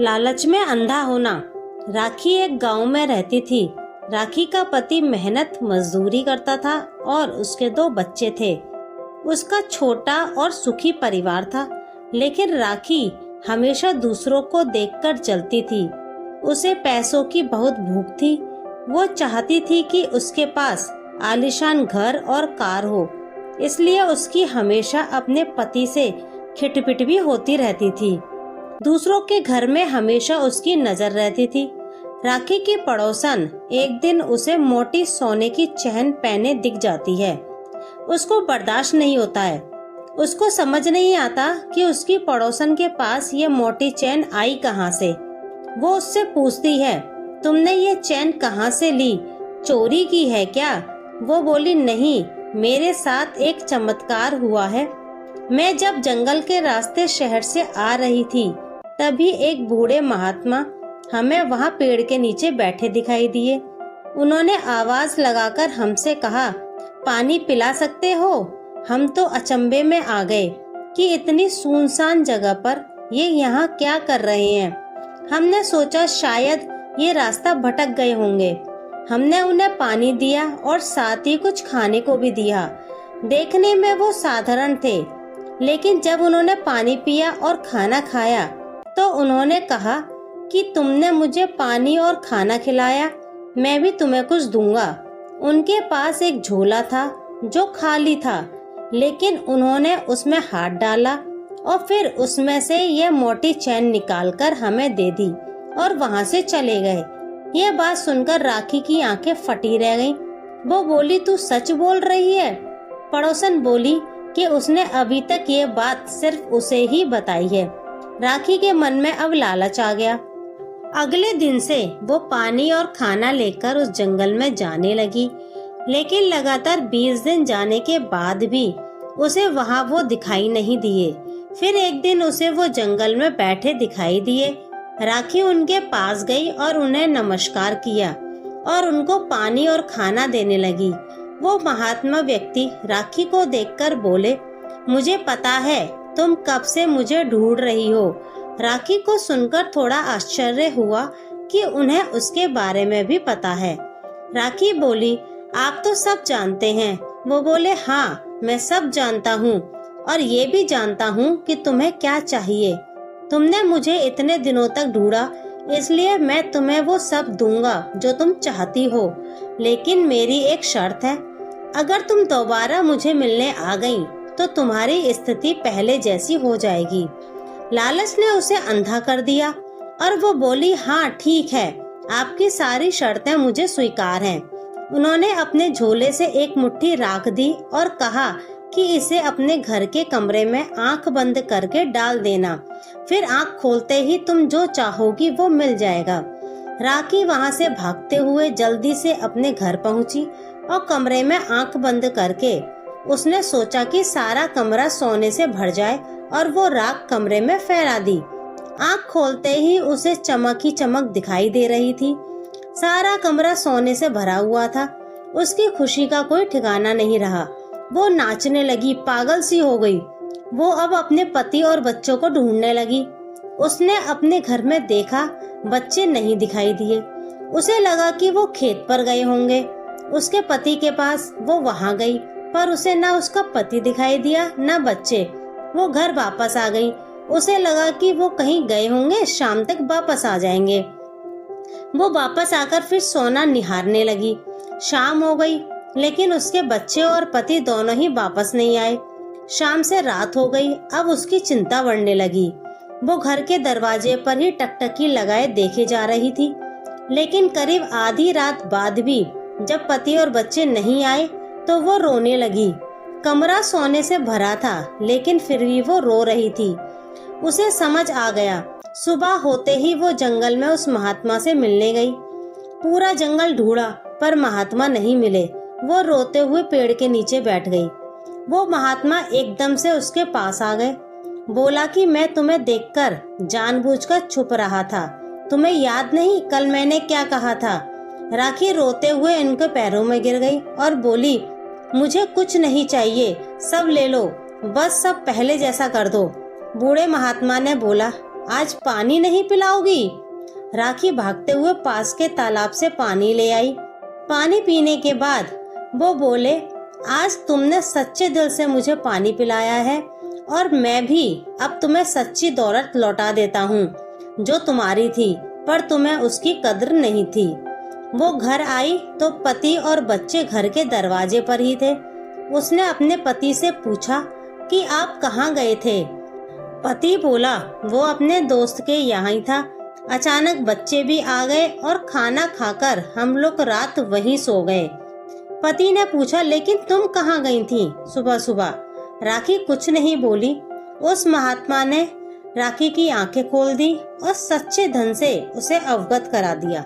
लालच में अंधा होना। राखी एक गांव में रहती थी। राखी का पति मेहनत मजदूरी करता था और उसके 2 बच्चे थे। उसका छोटा और सुखी परिवार था, लेकिन राखी हमेशा दूसरों को देखकर जलती थी। उसे पैसों की बहुत भूख थी। वो चाहती थी कि उसके पास आलीशान घर और कार हो, इसलिए उसकी हमेशा अपने पति से खिटपिट भी होती रहती थी। दूसरों के घर में हमेशा उसकी नजर रहती थी। राखी की पड़ोसन एक दिन उसे मोटी सोने की चैन पहने दिख जाती है। उसको बर्दाश्त नहीं होता है। उसको समझ नहीं आता कि उसकी पड़ोसन के पास ये मोटी चैन आई कहाँ से। वो उससे पूछती है, तुमने ये चैन कहाँ से ली? चोरी की है क्या? वो बोली, नहीं, मेरे साथ एक चमत्कार हुआ है। मैं जब जंगल के रास्ते शहर से आ रही थी, तभी एक बूढ़े महात्मा हमें वहाँ पेड़ के नीचे बैठे दिखाई दिए। उन्होंने आवाज लगाकर हमसे कहा, पानी पिला सकते हो? हम तो अचंभे में आ गए कि इतनी सुनसान जगह पर ये यहाँ क्या कर रहे हैं। हमने सोचा शायद ये रास्ता भटक गए होंगे। हमने उन्हें पानी दिया और साथ ही कुछ खाने को भी दिया। देखने में वो साधारण थे, लेकिन जब उन्होंने पानी पिया और खाना खाया तो उन्होंने कहा कि तुमने मुझे पानी और खाना खिलाया, मैं भी तुम्हें कुछ दूंगा। उनके पास एक झोला था जो खाली था, लेकिन उन्होंने उसमें हाथ डाला और फिर उसमें से ये मोटी चैन निकालकर हमें दे दी और वहाँ से चले गए। ये बात सुनकर राखी की आंखें फटी रह गईं। वो बोली, तू सच बोल रही है? पड़ोसन बोली कि उसने अभी तक ये बात सिर्फ उसे ही बताई है। राखी के मन में अब लालच आ गया। अगले दिन से वो पानी और खाना लेकर उस जंगल में जाने लगी, लेकिन लगातार 20 दिन जाने के बाद भी उसे वहाँ वो दिखाई नहीं दिए। फिर एक दिन उसे वो जंगल में बैठे दिखाई दिए। राखी उनके पास गई और उन्हें नमस्कार किया और उनको पानी और खाना देने लगी। वो महात्मा व्यक्ति राखी को देखकर बोले, मुझे पता है तुम कब से मुझे ढूंढ रही हो। राखी को सुनकर थोड़ा आश्चर्य हुआ कि उन्हें उसके बारे में भी पता है। राखी बोली, आप तो सब जानते हैं। वो बोले, हाँ, मैं सब जानता हूँ और ये भी जानता हूँ कि तुम्हें क्या चाहिए। तुमने मुझे इतने दिनों तक ढूंढा, इसलिए मैं तुम्हें वो सब दूंगा जो तुम चाहती हो, लेकिन मेरी एक शर्त है। अगर तुम दोबारा मुझे मिलने आ गई तो तुम्हारी स्थिति पहले जैसी हो जाएगी। लालच ने उसे अंधा कर दिया और वो बोली, हाँ ठीक है, आपकी सारी शर्तें मुझे स्वीकार हैं। उन्होंने अपने झोले से एक मुट्ठी राख दी और कहा कि इसे अपने घर के कमरे में आंख बंद करके डाल देना, फिर आंख खोलते ही तुम जो चाहोगी वो मिल जाएगा। राखी वहाँ से भागते हुए जल्दी से अपने घर पहुँची और कमरे में आंख बंद करके उसने सोचा कि सारा कमरा सोने से भर जाए और वो राख कमरे में फैला दी। आंख खोलते ही उसे चमक ही चमक दिखाई दे रही थी। सारा कमरा सोने से भरा हुआ था। उसकी खुशी का कोई ठिकाना नहीं रहा। वो नाचने लगी, पागल सी हो गई। वो अब अपने पति और बच्चों को ढूंढने लगी। उसने अपने घर में देखा, बच्चे नहीं दिखाई दिए। उसे लगा कि वो खेत पर गए होंगे। उसके पति के पास वो वहाँ गई, पर उसे ना उसका पति दिखाई दिया ना बच्चे। वो घर वापस आ गई। उसे लगा कि वो कहीं गए होंगे, शाम तक वापस आ जाएंगे। वो वापस आकर फिर सोना निहारने लगी। शाम हो गई, लेकिन उसके बच्चे और पति दोनों ही वापस नहीं आए। शाम से रात हो गई। अब उसकी चिंता बढ़ने लगी। वो घर के दरवाजे पर ही टकटकी लगाए देखे जा रही थी, लेकिन करीब आधी रात बाद भी जब पति और बच्चे नहीं आए तो वो रोने लगी। कमरा सोने से भरा था, लेकिन फिर भी वो रो रही थी। उसे समझ आ गया। सुबह होते ही वो जंगल में उस महात्मा से मिलने गई। पूरा जंगल ढूंढा, पर महात्मा नहीं मिले। वो रोते हुए पेड़ के नीचे बैठ गई। वो महात्मा एकदम से उसके पास आ गए। बोला कि मैं तुम्हें देखकर जानबूझकर छुप रहा था। तुम्हें याद नहीं कल मैंने क्या कहा था? राखी रोते हुए इनके पैरों में गिर गई और बोली, मुझे कुछ नहीं चाहिए, सब ले लो, बस सब पहले जैसा कर दो। बूढ़े महात्मा ने बोला, आज पानी नहीं पिलाओगी? राखी भागते हुए पास के तालाब से पानी ले आई। पानी पीने के बाद वो बोले, आज तुमने सच्चे दिल से मुझे पानी पिलाया है और मैं भी अब तुम्हें सच्ची दौलत लौटा देता हूँ जो तुम्हारी थी, पर तुम्हें उसकी कद्र नहीं थी। वो घर आई तो पति और बच्चे घर के दरवाजे पर ही थे। उसने अपने पति से पूछा कि आप कहाँ गए थे? पति बोला, वो अपने दोस्त के यहाँ ही था। अचानक बच्चे भी आ गए और खाना खाकर हम लोग रात वहीं सो गए। पति ने पूछा, लेकिन तुम कहाँ गई थी सुबह सुबह? राखी कुछ नहीं बोली। उस महात्मा ने राखी की आंखें खोल दी और सच्चे धन से उसे अवगत करा दिया।